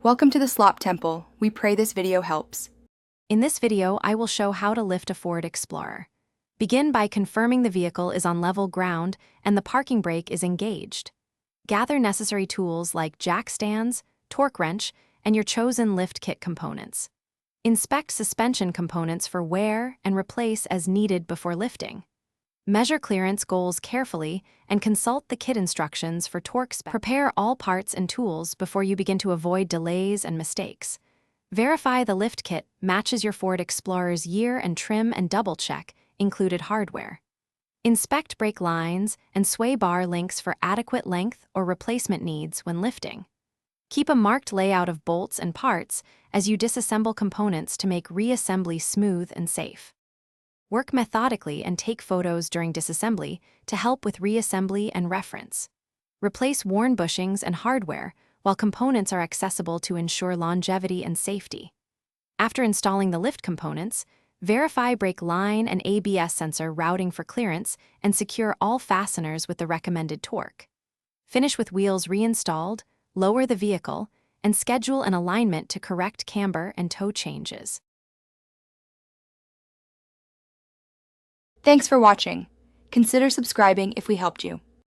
Welcome to the Slop Temple. We pray this video helps. In this video, I will show how to lift a Ford Explorer. Begin by confirming the vehicle is on level ground and the parking brake is engaged. Gather necessary tools like jack stands, torque wrench, and your chosen lift kit components. Inspect suspension components for wear and replace as needed before lifting. Measure clearance goals carefully and consult the kit instructions for torque specs. Prepare all parts and tools before you begin to avoid delays and mistakes. Verify the lift kit matches your Ford Explorer's year and trim and double-check included hardware. Inspect brake lines and sway bar links for adequate length or replacement needs when lifting. Keep a marked layout of bolts and parts as you disassemble components to make reassembly smooth and safe. Work methodically and take photos during disassembly to help with reassembly and reference. Replace worn bushings and hardware while components are accessible to ensure longevity and safety. After installing the lift components, verify brake line and ABS sensor routing for clearance and secure all fasteners with the recommended torque. Finish with wheels reinstalled, lower the vehicle, and schedule an alignment to correct camber and toe changes. Thanks for watching. Consider subscribing if we helped you.